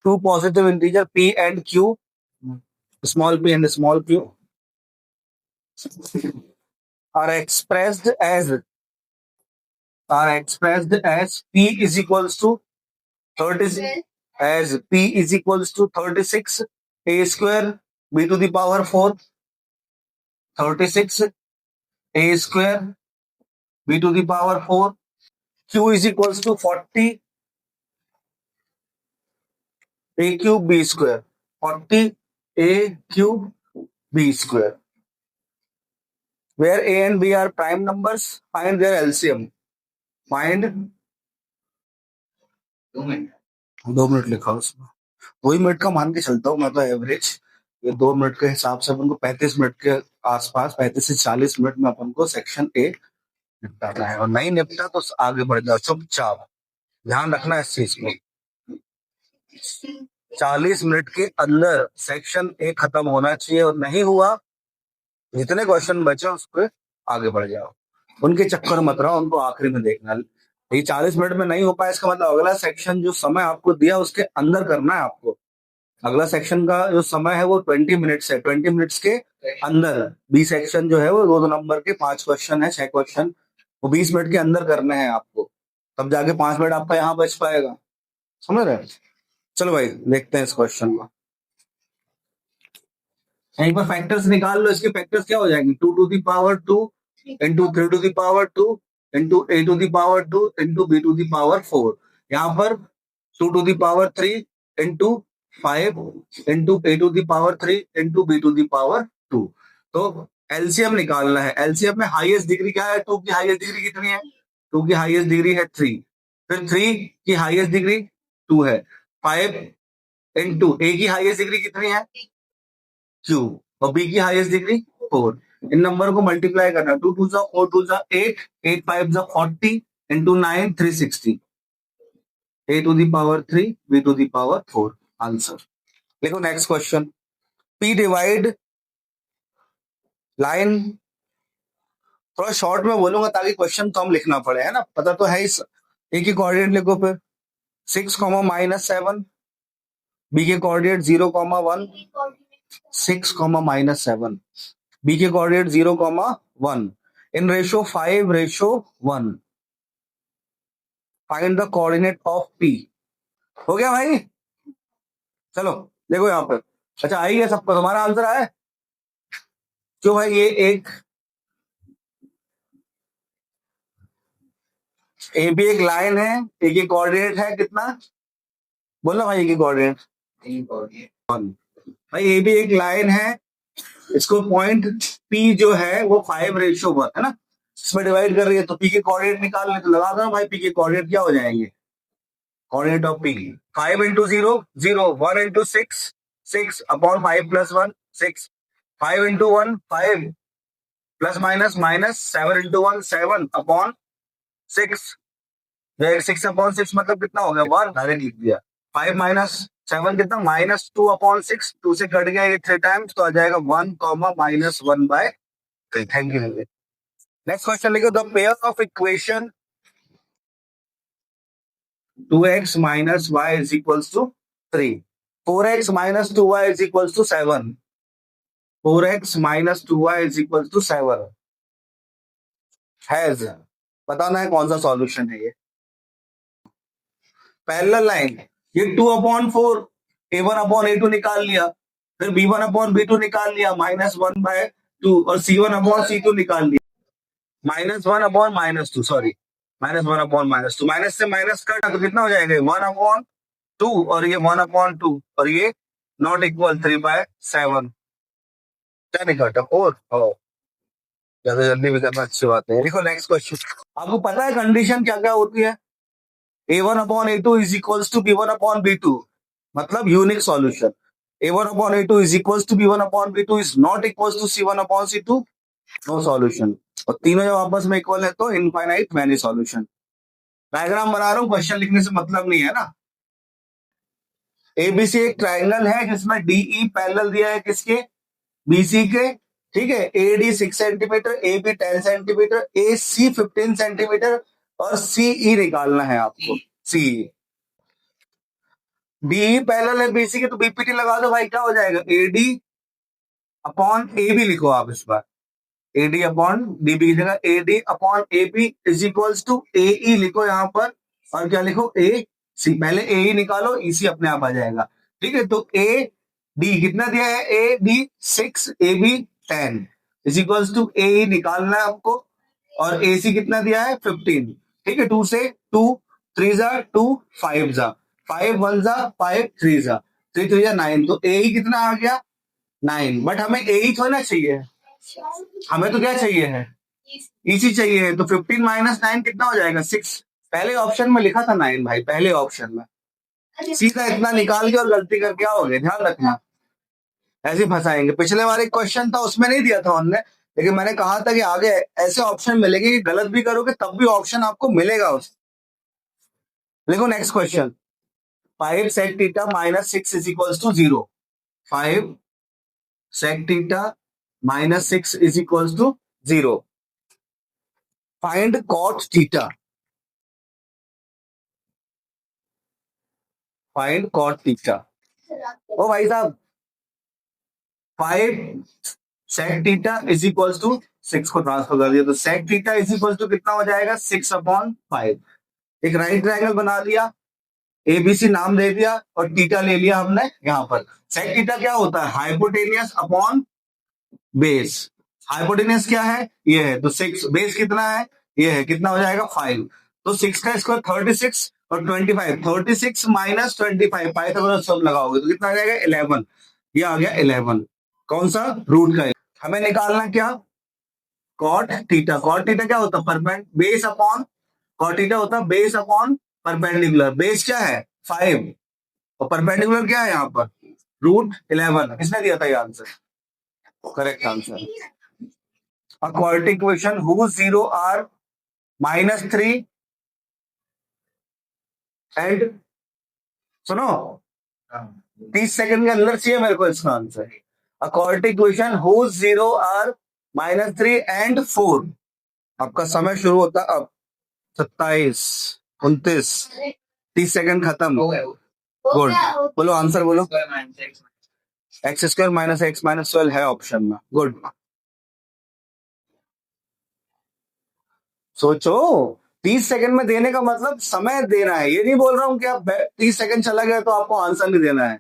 two positive integer p and q, small p and small q, are expressed as p is equals to 36, as p is equals to 36 a square b to the power 4, 36 a square b to the power 4, q is equals to 40 a cube b square, 40 a cube b square, where a and b are prime numbers. Find their LCM. Find 2 minute लिखा उसमें, 2 minute का मान के चलता हूँ मैं तो average, ये 2 मिनट के हिसाब से अपन को 35 मिनट के आसपास, 35 से 40 मिनट में अपन को सेक्शन ए निपटाना है, और नहीं निपटा तो आगे बढ़ जाओ चुपचाप। ध्यान रखना इस चीज को, 40 मिनट के अंदर सेक्शन ए खत्म होना चाहिए, और नहीं हुआ जितने क्वेश्चन बचे उसको आगे बढ़ जाओ, उनके चक्कर मत रहो, उनको आखिरी में देखना। ये 40 मिनट में नहीं हो पाया, इसका मतलब अगला सेक्शन जो समय आपको दिया उसके अंदर करना है आपको। अगला सेक्शन का जो समय है वो 20 मिनट्स है, 20 मिनट्स के अंदर बी सेक्शन जो है वो 2 नंबर के 5 क्वेश्चन है, 6 क्वेश्चन, वो 20 मिनट के अंदर करने हैं आपको, तब जाके 5 मिनट आपका यहाँ बच पाएगा। समझ रहे हैं? चलो भाई देखते हैं इस क्वेश्चन को। एक बार फैक्टर्स निकाल लो, इसके फैक्टर्स क्या हो जाएंगे, 2 to the power 2 into 3 to the power 2 into a to the power 2 into b to the power 4, यहाँ पर 2 to the power 3 into 5 into a to the power 3 into b to the power 2। तो LCM निकालना है। LCM में highest degree क्या है, 2 की highest degree कितनी है, 2 की हाईएस्ट डिग्री है 3, फिर 3 की हाईएस्ट डिग्री 2 है, 5 into a की हाईएस्ट डिग्री कितनी है Q, और B की हाईएस्ट डिग्री 4। इन नंबर को मल्टीप्लाई करना, 2 2 जा 4 2 जा 8, 8 5 जा 40 into 9 360, a to the power 3 b to the power 4 आंसर। देखो next question, P divide line, थोड़ा शॉर्ट में बोलूंगा ताकि क्वेश्चन तो हम लिखना पड़े, है ना, पता तो है। इस ए की कोऑर्डिनेट लिखो, फिर 6, -7, बी के कोऑर्डिनेट 0, 1, 6, -7, बी के coordinate 0, 1 in ratio 5, ratio 1। Find the coordinate of P. हो गया भाई, चलो देखो यहाँ पर। अच्छा आई है सबको, तुम्हारा आंसर आया क्यों भाई? ये एक ए भी एक लाइन है, ए की कोऑर्डिनेट है कितना, बोलो भाई, ए की कोऑर्डिनेट 1। भाई ए भी एक लाइन है, इसको पॉइंट पी जो है वो 5 रेशो 1 है ना, इसमें डिवाइड कर रही है, तो पी के कोऑर्डिनेट निकालने, तो लगा दो भाई, पी के कोऑर्डिनेट क्या हो जाएंगे, coordinate of P 5 into 0 0, 1 into 6 6 upon 5 plus 1 6, 5 into 1 5 plus minus minus 7 into 1 7 upon 6, 6 upon 6 मतलब कितना हो गया 1, डायरेक्ट लिख दिया। 5 minus 7 कितना, -2 upon 6, 2 से कट गया ये 3 टाइम्स, तो आ जाएगा 1, -1/3। Thank you. नेक्स्ट क्वेश्चन लिखो, the pair of equation 2x minus y is equals to 3, 4x minus 2y is equals to 7, 4x minus 2y is equals to 7 has, बताना है कौन सा सॉल्यूशन है ये। पैरेलल लाइन, ये 2/4 a1/a2 निकाल लिया, फिर b1/b2 निकाल लिया, -1/2, और c1/c2 निकाल लिया, -1/-2, सॉरी, -1/-2, माइनस से माइनस कटा तो कितना हो जाएगा 1/2, और ये 1/2, और ये नॉट इक्वल 3/7, क्या निकटा 4। ज्यादा जल्दी भी करना अच्छी बात है। देखो नेक्स्ट क्वेश्चन, आपको पता है कंडीशन क्या क्या होती है, a1/a2 is equals to b1/b2, मतलब unique solution. a1/a2 is equals to b1/b2 is not equals to c1/c2, no solution. और तीनों जब आपस में इक्वल है तो इनफाइनाइट मैनी सॉल्यूशन। डायग्राम बना रहा हूं, क्वेश्चन लिखने से मतलब नहीं है ना। एबीसी एक ट्राइंगल है जिसमें डीई पैरेलल दिया है किसके, बीसी के, ठीक है। AD 6 centimetre, A B 10 centimetre, A C 15 centimetre, और सीई निकालना है आपको, सीई। बीई पैरेलल है बीसी के, तो बीपीटी लगा दो भाई, क्या हो जाएगा, एडी अपॉन ए बी लिखो आप इस बार, एडी अपॉन डीबी की जगह AD upon AB is equals to AE लिखो यहाँ पर, और क्या लिखो, ए सी, पहले ए ही निकालो, इसी अपने आप आ जाएगा। ठीक है, तो ए डी कितना दिया है, A D 6, A B 10 is equals to A निकालना है हमको, और ए सी कितना दिया है 15। ठीक है, 2 से 2 3 जा 2 5 जा 5 1 जा 5 3 जा 3 3 जा 9, तो ए ही कितना आ गया 9, बट हमें ए ही थोड़ा ना चाहिए, हमें तो क्या चाहिए है, इसी चाहिए है, तो 15 माइनस 9 कितना हो जाएगा 6, पहले ऑप्शन में लिखा था 9 भाई, पहले ऑप्शन में, सीधा इतना निकाल के और गलती करके आओगे, ध्यान रखना, ऐसे फंसाएंगे। पिछले बार एक क्वेश्चन था उसमें नहीं दिया था उन्होंने, लेकिन मैंने कहा था कि आगे ऐसे ऑप्शन मिलेंगे कि गलत भी करोगे तब भी ऑप्शन आपको मिलेगा उस। देखो next question, 5 sec theta minus 6 is equals to 0, 5 sec theta minus 6 is equals to 0, find cot theta, find cot theta. ओ भाई साहब, 5 sec theta is equals to 6 को ट्रांसफर कर दिया, तो sec theta is equals to कितना हो जाएगा 6 अपॉन 5, एक राइट ट्रायंगल बना लिया, एबीसी नाम दे दिया, और थीटा ले लिया हमने यहाँ पर। sec थीटा क्या होता है, हाइपोटेनियस अपॉन बेस, हाइपोटेनियस क्या है, ये है, तो 6, बेस कितना है, ये है, कितना हो जाएगा 5, तो 6 का स्क्वायर 36 और 25, 36 माइनस 25, पाइथागोरस सब लगाओगे तो कितना आ जाएगा 11, ये आ गया 11, कौन सा, रूट का। हमें निकालना क्या, कॉट थीटा, कॉट थीटा क्या होता है, परपेंड बेस अपॉन, कॉट थीटा होता है बेस अपॉन परपेंडिकुलर, बेस क्या है 5 और परपेंडिकुलर क्या है यहाँ पर √11, किसने दिया था ये answer, correct answer. A quadratic equation whose zero are -3 and, सुनो 30 सेकंड के अंदर चाहिए मेरे को इसका answer. A quadratic equation whose zero are -3 and 4, आपका समय शुरू होता अब, 27 29 30 सेकंड खत्म, गुड, बोलो आंसर बोलो, x² माइनस x माइनस 12 है ऑप्शन में, गुड, सोचो 30 सेकंड में देने का मतलब समय देना है, ये नहीं बोल रहा हूं कि आप 30 सेकंड चला गया तो आपको आंसर नहीं देना है,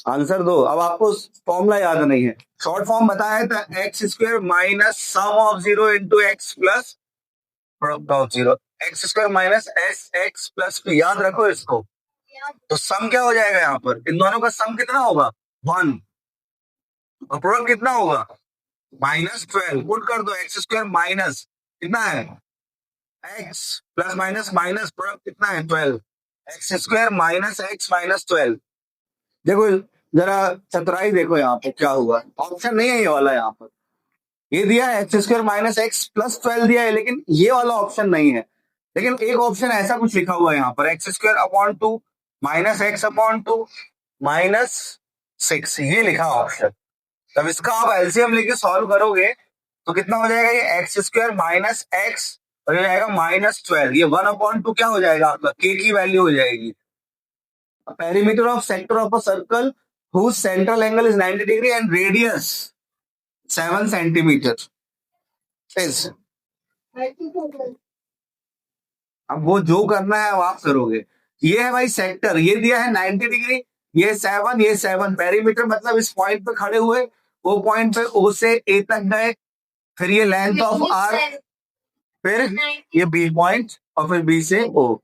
आंसर दो। अब आपको फॉर्मूला याद नहीं है, शॉर्ट फॉर्म बताया था x² minus sum of 0 into x plus product of 0, x² minus x plus, याद रखो इसको, तो सम क्या हो जाएगा यहाँ पर, इन दोनों का सम कितना होगा 1, और प्रोडक्ट कितना होगा -12, पुट कर दो, x² माइनस कितना है x plus minus minus product कितना है 12, x² माइनस x माइनस 12, देखो जरा चतुराई देखो यहाँ पे क्या हुआ, ऑप्शन नहीं है ये वाला, यहाँ पर ये दिया है x² माइनस x प्लस 12 दिया है, लेकिन ये वाला ऑप्शन नहीं है, लेकिन एक ऑप्शन ऐसा कुछ लिखा हुआ है यहाँ पर x² upon 2 minus x upon 2 minus 6, ये लिखा ऑप्शन, तब इसका आप एलसीएम लेके सॉल्व करोगे तो कितना हो जाएगा, ये x² माइनस x और ये आएगा -12, ये 1/2 क्या हो जाएगा आपका, k की वैल्यू हो जाएगी। Perimeter of sector of a circle whose central angle is 90 degree and radius 7 centimeter is, अब वो जो करना है वो आप करोगे, ये है भाई सेक्टर, ये दिया है 90 डिग्री, ये 7 ये 7, पेरीमीटर मतलब इस पॉइंट पे खड़े हुए, वो पॉइंट पे ओ से ए तक गए, फिर ये लेंथ ऑफ आर, फिर ये बी पॉइंट और फिर बी से ओ,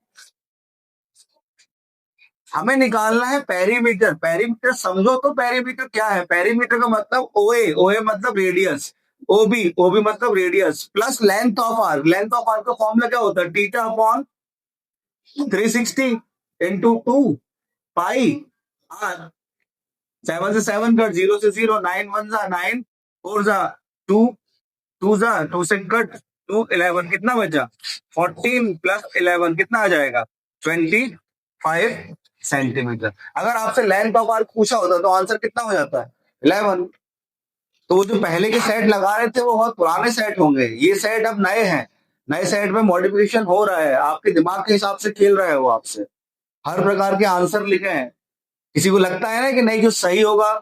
हमें निकालना है पेरीमीटर, पेरीमीटर समझो तो पेरीमीटर क्या है, पेरीमीटर का मतलब ओए, ओए मतलब रेडियस, ओबी, ओबी मतलब radius, plus length of R, length of R का फॉर्मूला क्या होता है, theta upon 360 into 2 pi R, 7 से 7 कट, 0 से 0, 9 1 जा 9, 4 जा 2, 2 जा 2 से कट 2, 11 कितना बचा 14 प्लस 11 कितना आ जाएगा 25 सेंटीमीटर। अगर आपसे लेंथ ऑफ आर्क पूछा होता तो आंसर कितना हो जाता है 11, तो वो जो पहले के सेट लगा रहे थे वो बहुत पुराने सेट होंगे, ये सेट अब नए हैं, नए सेट में मॉडिफिकेशन हो रहा है, आपके दिमाग के हिसाब से खेल रहा है वो आपसे। हर प्रकार के आंसर लिखे हैं। किसी को लगता है ना कि नहीं जो सही होगा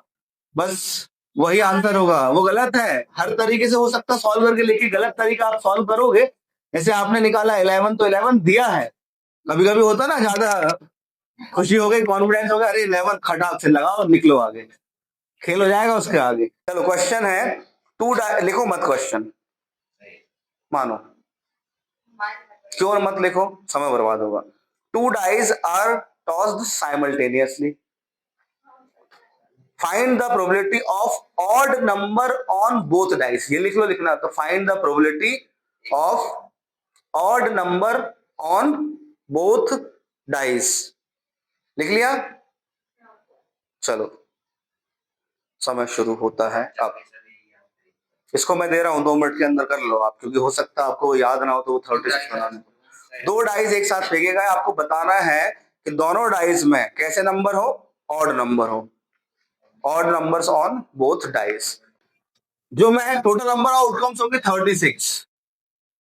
बस वही आंसर होगा, वो गलत है। हर तरीके से हो सकता है सॉल्व करके, लेकिन गलत तरीका आप सॉल्व करोगे। जैसे आपने निकाला 11 तो 11 दिया है। कभी कभी होता ना ज्यादा खुशी हो गई, कॉन्फिडेंस हो गया, अरे 11 खटाक से लगाओ और निकलो आगे, खेल हो जाएगा उसके आगे। चलो क्वेश्चन है लिखो मत क्वेश्चन, मानो क्यों मत लिखो, समय बर्बाद होगा। 2 dice are tossed simultaneously, find the probability of odd number on both dice. ये लिख लो, लिखना तो find the probability of odd number on both dice. लिख लिया? चलो समय शुरू होता है अब। इसको मैं दे रहा हूं 2 मिनट के अंदर कर लो आप, क्योंकि हो सकता है आपको याद ना हो तो 36 बनाने। 2 डाइस एक साथ फेंके गए, आपको बताना है कि दोनों डाइस में कैसे नंबर हो, ऑड नंबर हो, odd numbers on both dice. जो मैं टोटल नंबर ऑफ आउटकम्स होंगे 36,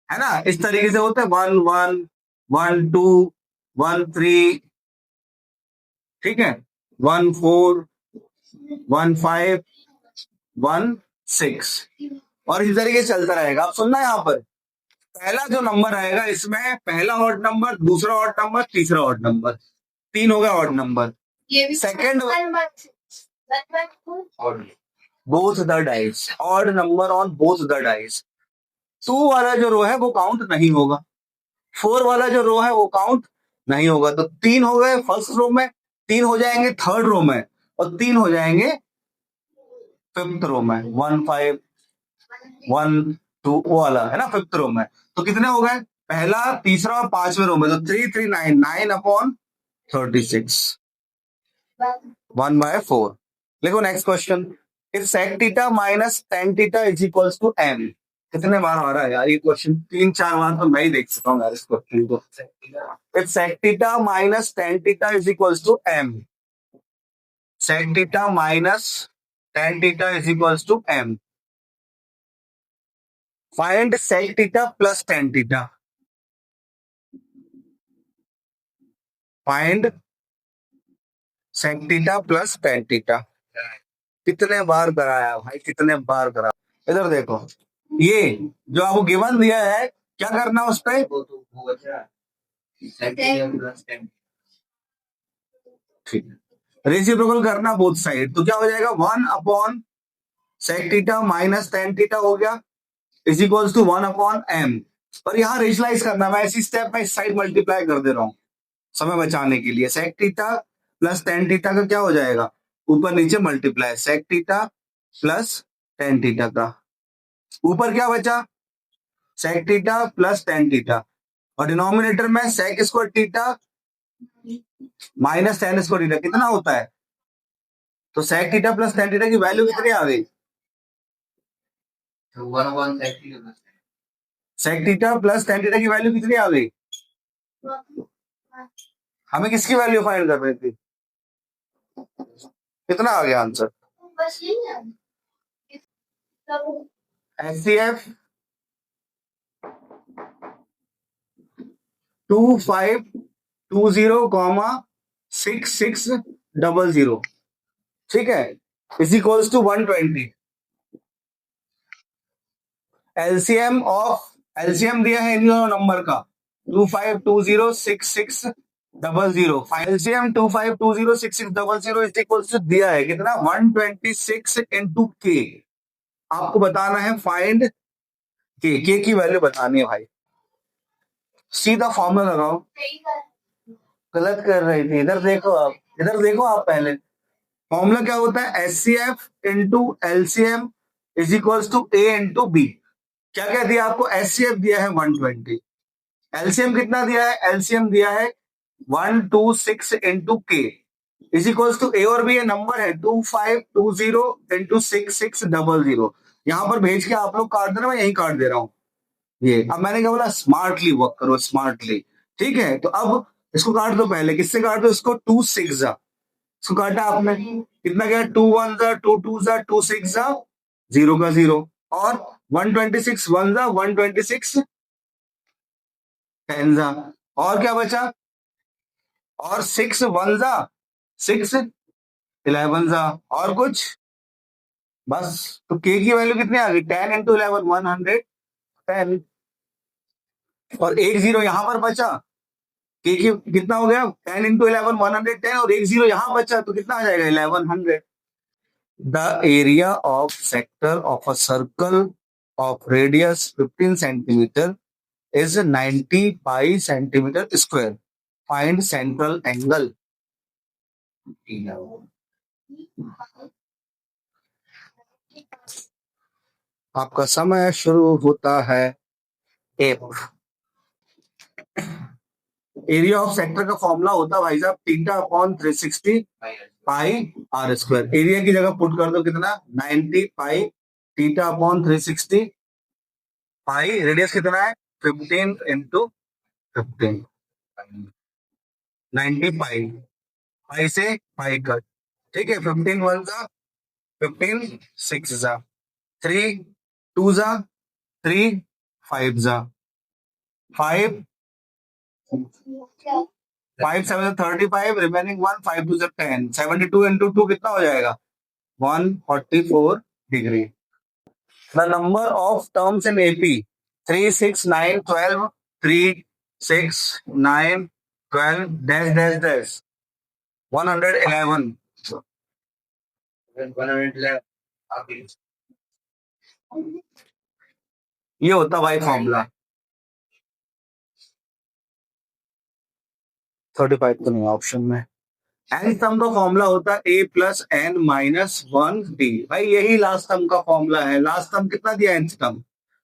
है ना, इस तरीके से होते हैं 1 1 1 2 1 3, ठीक है, 1 4 1 5 1 6, और इस तरीके से चलता रहेगा। आप सुनना यहाँ पर, पहला जो नंबर आएगा इसमें पहला ऑड नंबर, दूसरा ऑड नंबर, तीसरा ऑड नंबर, 3 हो गया odd number. Second both the dice, odd number on both the dice. 2 वाला जो रो है वो काउंट नहीं होगा, 4 वाला जो रो है वो काउंट नहीं होगा। तो 3 हो गए फर्स्ट रो में, 3 हो जाएंगे थर्ड रो में, और 3 हो जाएंगे फिफ्थ रो में। 1 5 1 2 वो वाला है ना फिफ्थ रो में। तो कितने हो गए, पहला तीसरा और पांचवें रो में, तो 3 3 9 9 अपॉन 36 1/4। लिखो next question, if sec theta minus tan theta is equals to m। कितने बार आ रहा है यार ये क्वेश्चन, 3 4 बार तो मैं ही देख सकता हूँ यार इस क्वेश्चन को। If sec theta minus tan theta is equals to m, sec theta minus tan theta is equals to m, find sec theta plus tan theta, find sec theta plus tan theta. कितने बार कराया भाई, कितने बार कराया। इधर देखो, ये जो आपको गिवन दिया है क्या करना उस पर, ठीक है, रेसिप्रोकल करना बोथ साइड। तो क्या हो जाएगा 1 upon sec theta minus tan theta हो गया is equals to 1 upon m। और यहाँ रेशलाइज करना, मैं ऐसी स्टेप में इस साइड मल्टीप्लाई कर दे रहा हूँ समय बचाने के लिए। Sec theta plus tan theta का क्या हो जाएगा, ऊपर नीचे multiply, sec theta plus tan theta का, ऊपर क्या बचा sec theta plus tan theta, और डिनोमिनेटर में sec square theta minus tan square theta कितना होता है। तो sec theta plus tan theta की वैल्यू कितनी आ गई, sec theta plus tan theta की वैल्यू कितनी आ गई। हमें किसकी वैल्यू फाइंड कर रही थी, कितना आ गया आंसर, एचसीएफ 2520,6600, ठीक है, is equals to 120। LCM of, LCM दिया है इन दोनों नंबर का 2520,6600, एलसीएम 2520,6600 इज इक्वल्स टू दिया है कितना 126 इंटू के। आपको बताना है फाइंड के की वैल्यू बतानी है भाई। सीधा फॉर्मूला लगाओ, गलत कर रही थी, इधर देखो आप, इधर देखो आप पहले। फॉर्मूला क्या होता है, HCF into LCM is equals to A into B. क्या क्या दिया आपको, एचसीएफ दिया है 120, एलसीएम कितना दिया है, एलसीएम दिया है 126 इंटू के इज इक्वल्स टू ए और बी नंबर है 2520 इंटू 6600। यहां पर भेज के आप लोग काट देना, मैं यही काट दे रहा हूं ये। अब मैंने क्या बोला, स्मार्टली वर्क करो, स्मार्टली, ठीक है। तो अब इसको काट दो, पहले किससे काट दो, इसको 2 6 जा, इसको काटा आपने, कितना गया 2 1 जा 2 2 जा 2 6 जा 0 का 0, और 126 1 जा 126 10 जा, और क्या बचा और 6 वन जा 6, 11 जा, और कुछ बस। तो के की वैल्यू कितनी आ गई? 10 इंटू 11 110। और एक जीरो यहां पर बचा, के की कितना हो गया? 10 इंटू 11 110, और एक जीरो यहां बचा तो कितना आ जाएगा? 1100। The area of sector of a circle of radius 15 centimeter is 90 pi centimeter square. Find central angle. आपका समय शुरू होता है एप। एरिया ऑफ सेक्टर का फॉर्मूला होता है भाई साहब theta upon 360 pi R square. Area की जगह पुट कर दो कितना? 90 pi theta upon 360 pi, radius कितना है? 15 इंटू 15, 90 पाई, पाई से पाई कट, ठीक है। 15 वन जा 15, 6 जा 3, 2 जा 3, 5 जा 5, 5 7 35, रिमेनिंग 1, 5 2 जा 10, 72 इंटू 2 कितना हो जाएगा? 144 degree. The number of terms in AP 3 6 9 12, 3 6 9 12 dash dash dash 111। ये होता भाई फॉर्मूला। 35 तो नहीं ऑप्शन में। एन सम का फॉर्मूला होता है A plus N minus 1 D. भाई यही लास्ट टर्म का फॉर्मूला है। लास्ट टर्म कितना दिया? N term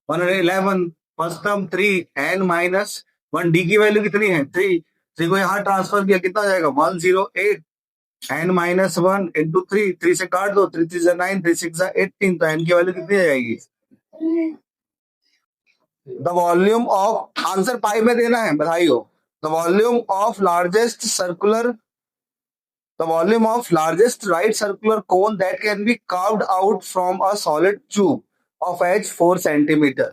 111, first term 3, N minus 1 D की वैल्यू कितनी है? 3, 3 को यहाँ ट्रांसफर किया कितना जाएगा? 108, एन माइनस 1 इंटू 3, 3 से काट दो, 3 3 9, 3 6 18, तो एन की वैल्यू कितनी आ जाएगी? द वॉल्यूम ऑफ, आंसर पाई में देना है, बधाई हो। The volume of largest circular, the volume of largest right circular cone that can be carved out from a solid tube of edge 4 centimeter.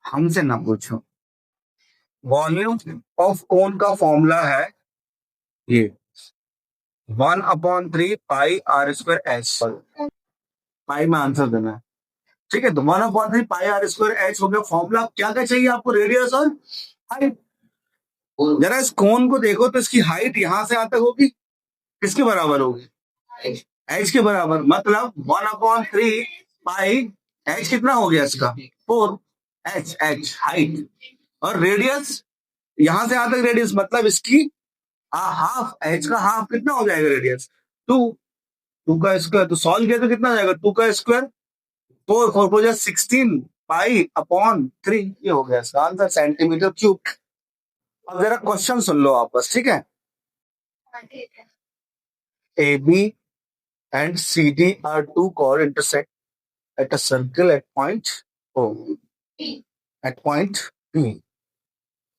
हमसे ना पूछो। वॉल्यूम ऑफ कोन का formula है ये 1/3 पाई आर स्क्वायर एच। पाई में answer देना है, ठीक है। तो 1/3 पाई आर स्क्वायर एच हो गया फॉर्मूला। क्या क्या चाहिए आपको? रेडियस और हाइट। जरा इस कोन को देखो तो इसकी हाइट यहां से यहां तक होगी, किसके बराबर होगी? एच के बराबर, मतलब 1/3 पाई, एच कितना हो गया इसका? 4, एच एच हाइट, और रेडियस यहां से यहां तक रेडियस, मतलब इसकी हाफ, एच का हाफ कितना हो जाएगा? रेडियस 2, 2 का स्क्वायर, तो सॉल्व किया तो कितना हो जाएगा? 2 का स्क्वायर 4, 4 4 16 पाई अपॉन 3, ये हो गया इसका आंसर, सेंटीमीटर क्यूब। अब जरा क्वेश्चन सुन लो आप बस, ठीक है। A B and CD are two chord intersect at a circle at point O. At point P.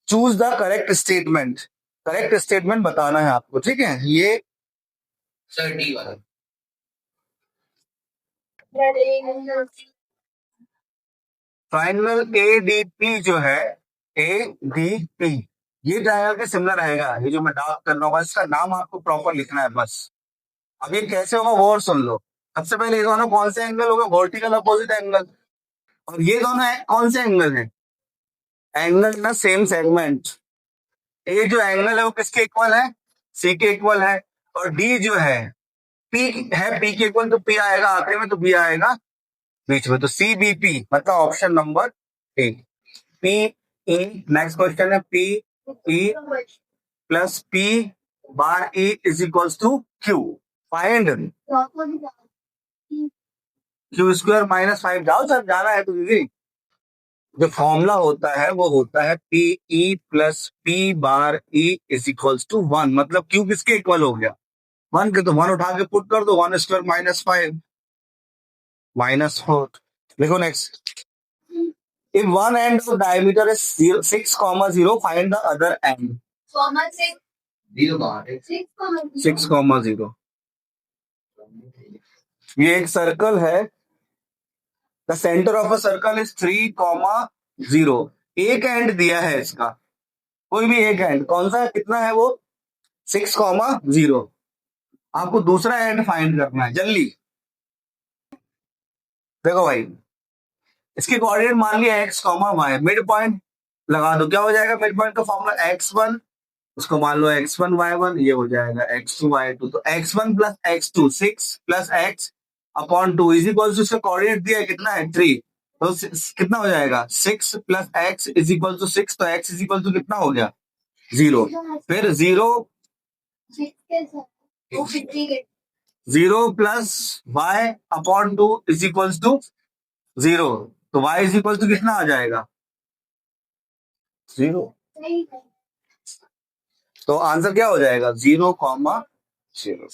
Choose the correct statement. Correct statement बताना है आपको, ठीक है। ये सर डी वाला ट्रायंगल ADP जो है, ADP ये ट्रायंगल के सिमिलर रहेगा। ये जो मैं डार्क कर रहा हूँ इसका नाम आपको प्रॉपर लिखना है बस। अब ये कैसे होगा वो और सुन लो। सबसे पहले ये दोनों कौन से एंगल होगा? Vertical opposite angle. और ये दोनों कौन से एंगल है? एंगल ना सेम सेगमेंट। ए जो एंगल है वो किसके इक्वल है? सी के इक्वल है। और डी जो है पी है, पी के इक्वल, तो पी आएगा आखिरी में, तो बी आएगा बीच में, तो सी बी पी, मतलब option number A. P E, next question है, P E plus P bar E is equals to Q. Find Q square minus 5। जाओ सर, जाना है तो दीदी। जो फॉर्मूला होता है वो होता है P E plus P bar E is equals to 1, मतलब क्यू किसके इक्वल हो गया? 1 के, तो 1 उठा के पुट कर दो, 1 स्क्वायर माइनस 5 माइनस 4। लिखो next. If one end of diameter is 6,0, find the other and. 6,0। ये एक सर्कल है। The centre of a circle is 3, 0। एक एंड दिया है इसका, कोई भी एक एंड, कौन सा कितना है वो, 6,0। आपको दूसरा एंड फाइंड करना है जल्दी। देखो भाई, इसके कोऑर्डिनेट मान लिया x comma Y, mid point लगा दो, क्या हो जाएगा मिड पॉइंट का फॉर्मूला x1, उसको मान लो x1 y1, ये हो जाएगा x2 y2, तो x1 plus x2 6 plus x upon 2 is equal to, इसका कोऑर्डिनेट दिया है कितना है 3, तो कितना हो जाएगा 6 plus x is equal to 6, तो x इज इक्वल टू कितना हो गया 0। फिर 0 plus y upon 2 is equal to 0, तो y इज इक्वल टू कितना आ जाएगा 0। तो आंसर क्या हो जाएगा 0,0।